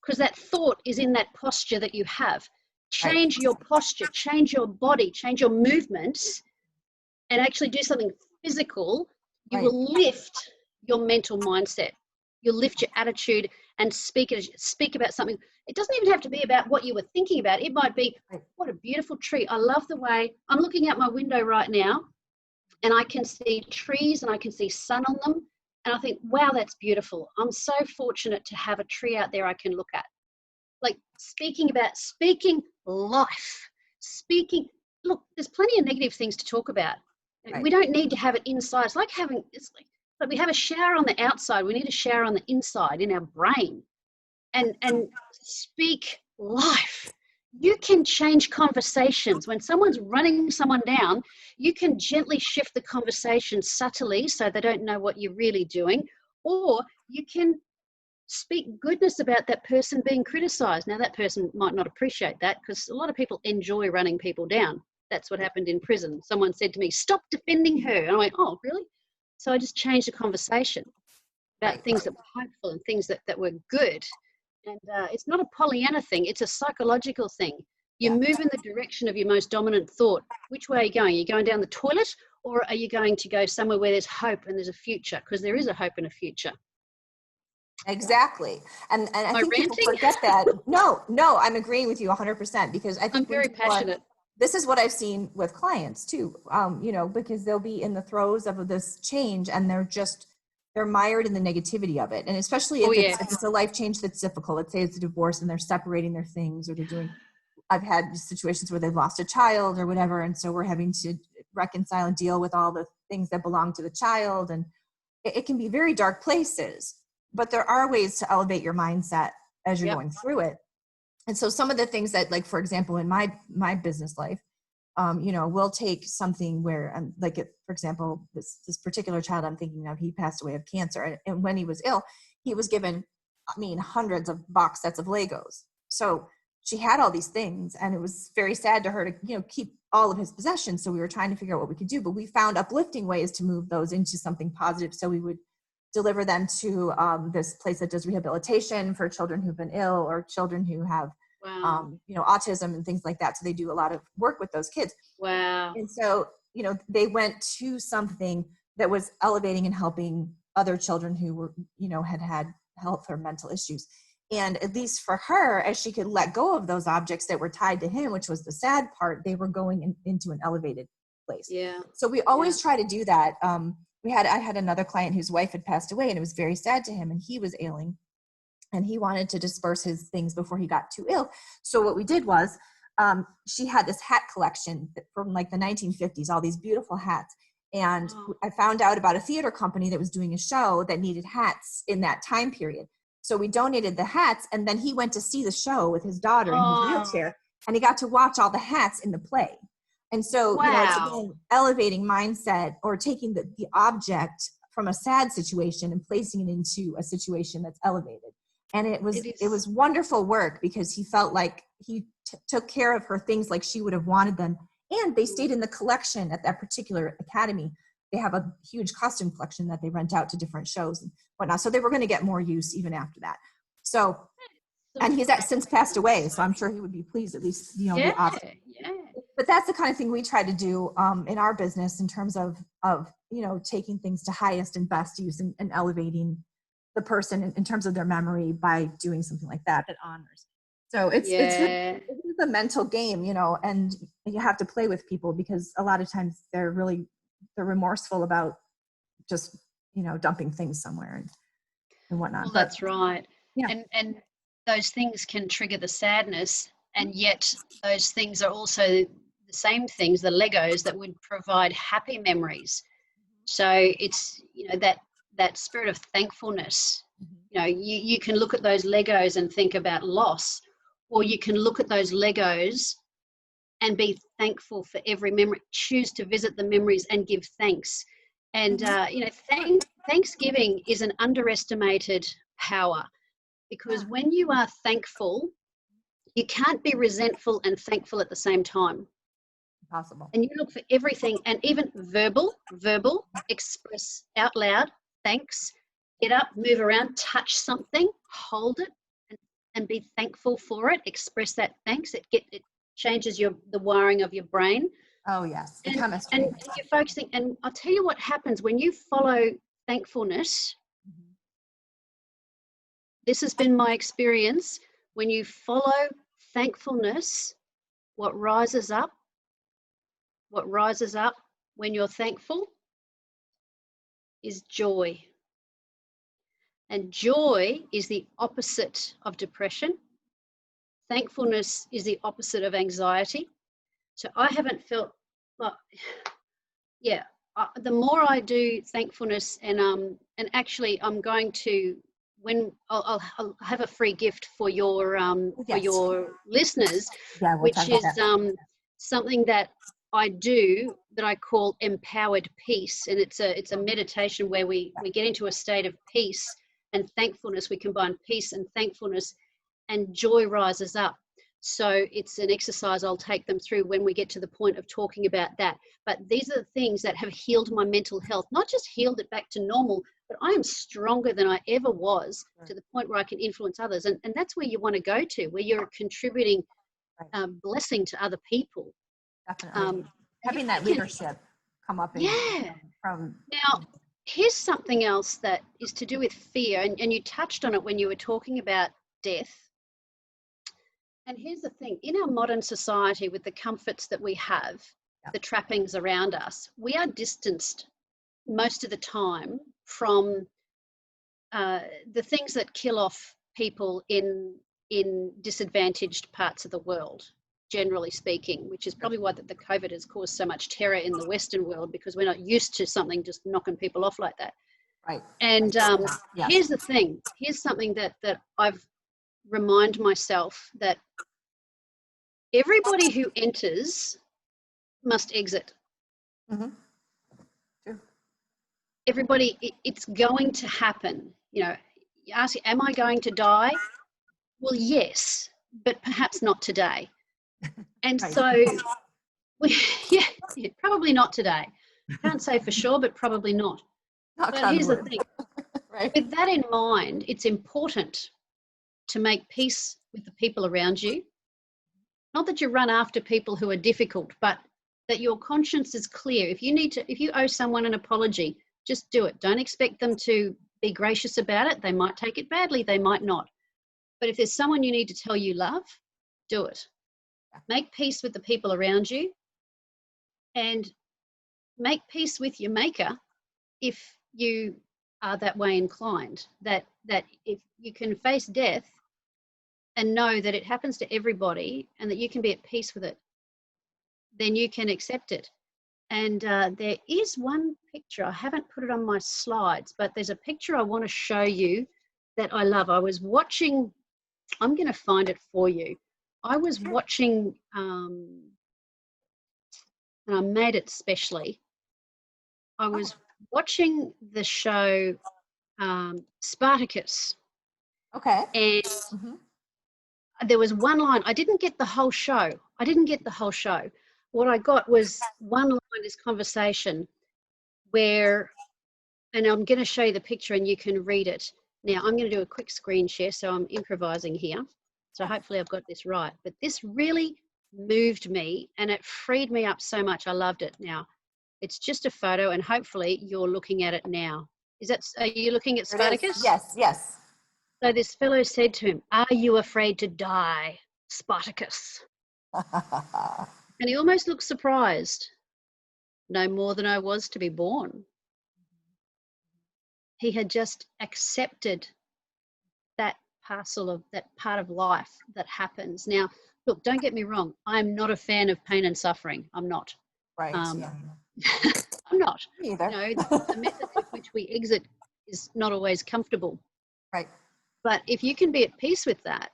Because that thought is in that posture that you have. Change your posture, change your body, change your movements, and actually do something physical. You will lift your mental mindset. You'll lift your attitude and speak about something. It doesn't even have to be about what you were thinking about. It might be, what a beautiful tree. I love the way I'm looking out my window right now and I can see trees and I can see sun on them. And I think, wow, that's beautiful. I'm so fortunate to have a tree out there I can look at. Like speaking life, look, there's plenty of negative things to talk about. We don't need to have it inside. It's like we have a shower on the outside. We need a shower on the inside in our brain and speak life. You can change conversations. When someone's running someone down, you can gently shift the conversation subtly so they don't know what you're really doing, or you can speak goodness about that person being criticized. Now, that person might not appreciate that because a lot of people enjoy running people down. That's what happened in prison. Someone said to me, stop defending her. And I went, oh, really? So I just changed the conversation about things that were hopeful and things that were good. And it's not a Pollyanna thing. It's a psychological thing. You move in the direction of your most dominant thought. Which way are you going? Are you going down the toilet or are you going to go somewhere where there's hope and there's a future? Because there is a hope and a future. Exactly. And I think people forget that. No, I'm agreeing with you 100% because I think I'm very passionate. This is what I've seen with clients too, because they'll be in the throes of this change and they're mired in the negativity of it. And especially if it's a life change that's difficult, let's say it's a divorce and they're separating their things or I've had situations where they've lost a child or whatever. And so we're having to reconcile and deal with all the things that belong to the child. And it can be very dark places, but there are ways to elevate your mindset as you're going through it. And so some of the things that, like, for example, in my business life, we'll take something where, for example, this particular child I'm thinking of, he passed away of cancer. And when he was ill, he was given, hundreds of box sets of Legos. So she had all these things, and it was very sad to her to, keep all of his possessions. So we were trying to figure out what we could do, but we found uplifting ways to move those into something positive. So we would deliver them to this place that does rehabilitation for children who've been ill or children who have, Wow. autism and things like that. So they do a lot of work with those kids. Wow. And so, they went to something that was elevating and helping other children who were, had health or mental issues. And at least for her, as she could let go of those objects that were tied to him, which was the sad part, they were going into an elevated place. Yeah. So we always try to do that. I had another client whose wife had passed away, and it was very sad to him, and he was ailing, and he wanted to disperse his things before he got too ill. So what we did was, she had this hat collection from like the 1950s, all these beautiful hats. And I found out about a theater company that was doing a show that needed hats in that time period. So we donated the hats, and then he went to see the show with his daughter in his wheelchair, and he got to watch all the hats in the play. And so, it's again, elevating mindset, or taking the object from a sad situation and placing it into a situation that's elevated. And it was wonderful work, because he felt like he took care of her things like she would have wanted them. And they stayed in the collection at that particular academy. They have a huge costume collection that they rent out to different shows and whatnot. So they were going to get more use even after that. So, and he's since passed away, so I'm sure he would be pleased, at least, the option. But that's the kind of thing we try to do in our business, in terms of taking things to highest and best use, and it's the person in terms of their memory by doing something like that honors. So it's a mental game, and you have to play with people, because a lot of times they're remorseful about just, dumping things somewhere and whatnot. Well, that's right. Yeah. And those things can trigger the sadness, and yet those things are also the same things, the Legos, that would provide happy memories. So it's, that spirit of thankfulness. You can look at those Legos and think about loss, or you can look at those Legos and be thankful for every memory. Choose to visit the memories and give thanks. And Thanksgiving is an underestimated power, because when you are thankful, you can't be resentful and thankful at the same time. Impossible. And you look for everything, and even verbal, express out loud, thanks, get up, move around, touch something, hold it, and be thankful for it. Express that thanks. It changes the wiring of your brain. Oh yes, the chemistry. And you're focusing. And I'll tell you what happens when you follow thankfulness. This has been my experience. When you follow thankfulness, what rises up when you're thankful is joy. And joy is the opposite of depression. Thankfulness is the opposite of anxiety. So I haven't felt the more I do thankfulness, and actually I'm going to, when I'll have a free gift for your listeners, which is something that I do that I call empowered peace, and it's a meditation where we get into a state of peace and thankfulness. We combine peace and thankfulness, and joy rises up. So it's an exercise I'll take them through when we get to the point of talking about that. But these are the things that have healed my mental health, not just healed it back to normal, but I am stronger than I ever was, to the point where I can influence others. And that's where you want to go to, where you're contributing blessing to other people. Definitely. Having that leadership come up. Now, here's something else that is to do with fear, and you touched on it when you were talking about death. And here's the thing, in our modern society, with the comforts that we have, the trappings around us, we are distanced most of the time from the things that kill off people in disadvantaged parts of the world, generally speaking, which is probably why the COVID has caused so much terror in the Western world, because we're not used to something just knocking people off like that. Right. And here's the thing, here's something that I've remind myself, that everybody who enters must exit. Mm-hmm. True. Everybody, it's going to happen. You know, you ask, am I going to die? Well, yes, but perhaps not today. And Right. so, yeah, probably not today. Can't say for sure, but probably not. Knock But on here's the wood. thing. Right. With that in mind, it's important to make peace with the people around you. Not that you run after people who are difficult, but that your conscience is clear. If you owe someone an apology, just do it. Don't expect them to be gracious about it. They might take it badly, they might not. But if there's someone you need to tell you love, do it. Make peace with the people around you and make peace with your maker if you are that way inclined. That if you can face death and know that it happens to everybody and that you can be at peace with it, then you can accept it. And there is one picture, I haven't put it on my slides, but there's a picture I want to show you that I love. I was watching, I'm going to find it for you. I was watching, and I made it specially. I was watching the show Spartacus. Okay. And Mm-hmm. there was one line, I didn't get the whole show. What I got was one line, this conversation where, and I'm going to show you the picture and you can read it. Now, I'm going to do a quick screen share, so I'm improvising here. So hopefully I've got this right. But this really moved me and it freed me up so much. I loved it. Now, it's just a photo and hopefully you're looking at it now. Are you looking at Spartacus? Yes, yes. So this fellow said to him, "Are you afraid to die, Spartacus?" And he almost looked surprised. No more than I was to be born. He had just accepted that that part of life that happens. Now, look, don't get me wrong. I'm not a fan of pain and suffering. I'm not. Right. Um, Yeah. I'm not. Me either. You know, the method with which we exit is not always comfortable. Right. But if you can be at peace with that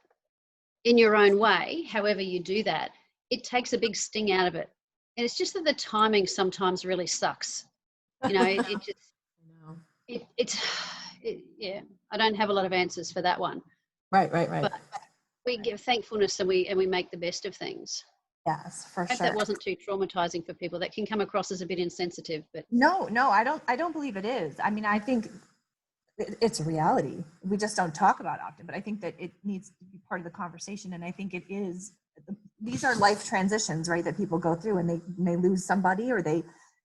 in your own way, however you do that, it takes a big sting out of it. And it's just that the timing sometimes really sucks. You know, it just, yeah, I don't have a lot of answers for that one. Right. But we give thankfulness and we make the best of things. Yes, for I hope sure. that wasn't too traumatizing for people. That can come across as a bit insensitive, but No, I don't believe it is. I mean, I think it's a reality. We just don't talk about it often, but I think that it needs to be part of the conversation. And I think it is, these are life transitions, right? That people go through and they may lose somebody or they,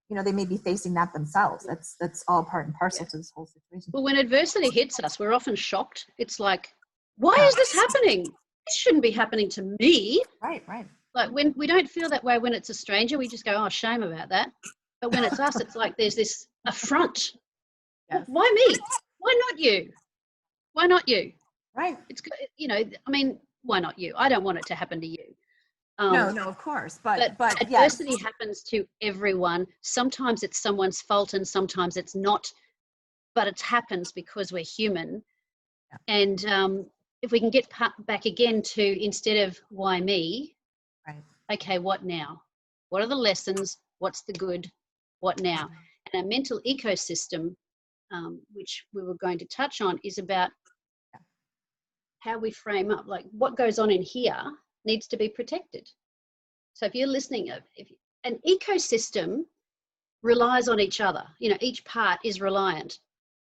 you know, they may be facing that themselves. That's all part and parcel to this whole situation. Well, when adversity hits us, we're often shocked. It's like, why is this happening? This shouldn't be happening to me. Right. Like when we don't feel that way when it's a stranger, we just go, oh, shame about that. But when it's us, it's like there's this affront. Yes. Why me? Why not you? Why not you? Right. It's, you know, I mean, why not you? I don't want it to happen to you. No, of course. But adversity yes. happens to everyone. Sometimes it's someone's fault and sometimes it's not, but it happens because we're human. Yeah. And if we can get back again to, instead of why me, right. Okay, what now? What are the lessons? What's the good? What now? And our mental ecosystem, which we were going to touch on, is about how we frame up, like what goes on in here needs to be protected. So if you're listening, an ecosystem relies on each other, you know, each part is reliant.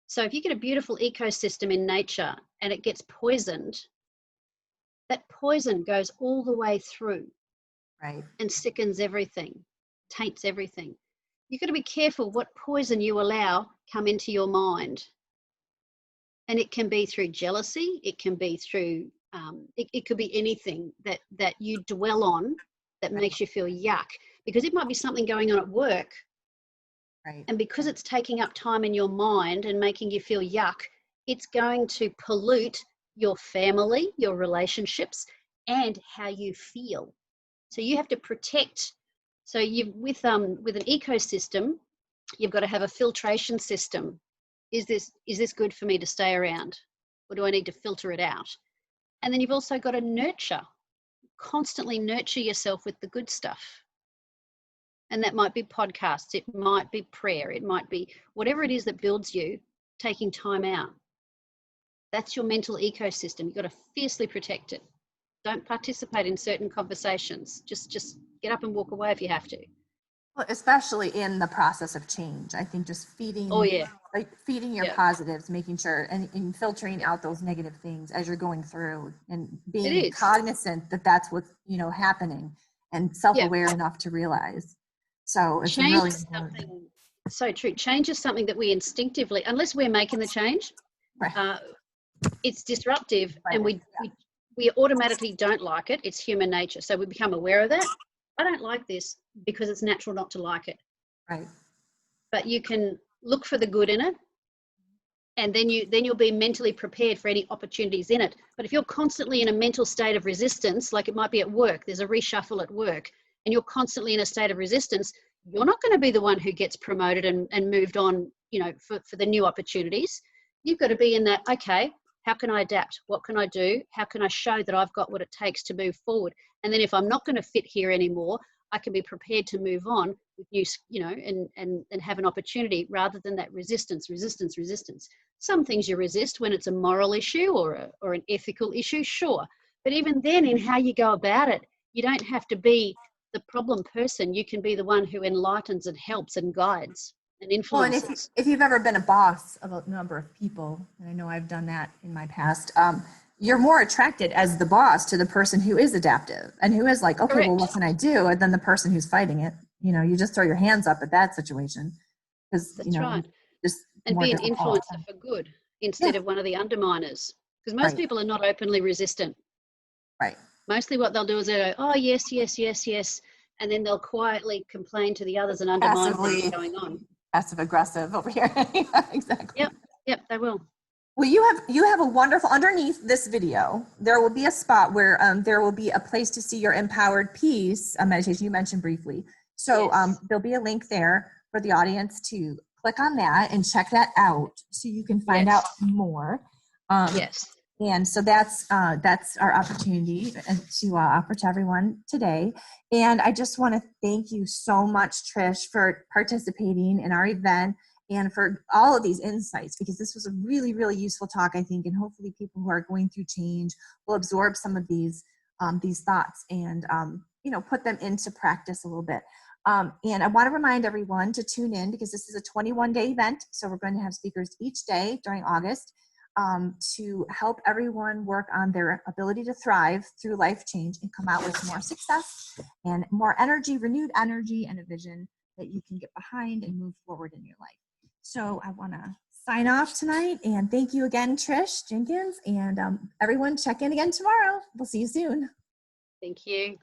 So if you get a beautiful ecosystem in nature and it gets poisoned, that poison goes all the way through. Right. And sickens everything, taints everything. You've got to be careful what poison you allow come into your mind. And it can be through jealousy, it can be through, it could be anything that you dwell on that makes you feel yuck, because it might be something going on at work. Right. And because it's taking up time in your mind and making you feel yuck, it's going to pollute your family, your relationships, and how you feel. So you have to protect. So with an ecosystem, you've got to have a filtration system. Is this good for me to stay around, or do I need to filter it out? And then you've also got to constantly nurture yourself with the good stuff. And that might be podcasts, it might be prayer, it might be whatever it is that builds you, taking time out. That's your mental ecosystem. You've got to fiercely protect it. Don't participate in certain conversations. Just get up and walk away if you have to. Well, especially in the process of change. I think just feeding your positives, making sure and filtering out those negative things as you're going through, and being cognizant that that's what's, happening, and self-aware enough to realize. So it's change really is something so true. Change is something that we instinctively, unless we're making the change, it's disruptive, and we automatically don't like it. It's human nature. So we become aware of that. I don't like this because it's natural not to like it. Right. But you can look for the good in it, and then you'll be mentally prepared for any opportunities in it. But if you're constantly in a mental state of resistance, like it might be at work, there's a reshuffle at work, and you're constantly in a state of resistance, you're not going to be the one who gets promoted and moved on, for the new opportunities. You've got to be in that, okay, how can I adapt? What can I do? How can I show that I've got what it takes to move forward? And then if I'm not going to fit here anymore, I can be prepared to move on with new, and have an opportunity, rather than that resistance. Some things you resist when it's a moral issue or an ethical issue, sure. But even then, in how you go about it, you don't have to be the problem person. You can be the one who enlightens and helps and guides and influences. Well, and if you've ever been a boss of a number of people, and I know I've done that in my past, you're more attracted as the boss to the person who is adaptive and who is like, okay, correct, well, what can I do? And then the person who's fighting it, you just throw your hands up at that situation. Because, right. Just and be an influencer for good instead of one of the underminers. Because most people are not openly resistant. Right. Mostly what they'll do is they go, oh, yes, yes, yes, yes. And then they'll quietly complain to the others and undermine what's going on. Passive aggressive over here. Exactly. Yep, they will. Well, you have a wonderful, underneath this video, there will be a spot where there will be a place to see your empowered peace meditation you mentioned briefly. So there'll be a link there for the audience to click on that and check that out so you can find out more. And so that's our opportunity to offer to everyone today. And I just want to thank you so much, Trish, for participating in our event and for all of these insights, because this was a really, really useful talk, I think, and hopefully people who are going through change will absorb some of these thoughts and put them into practice a little bit. And I want to remind everyone to tune in, because this is a 21-day event. So we're going to have speakers each day during August to help everyone work on their ability to thrive through life change and come out with more success and more energy, renewed energy, and a vision that you can get behind and move forward in your life. So I want to sign off tonight, and thank you again, Trish Jenkins, and everyone check in again tomorrow. We'll see you soon. Thank you.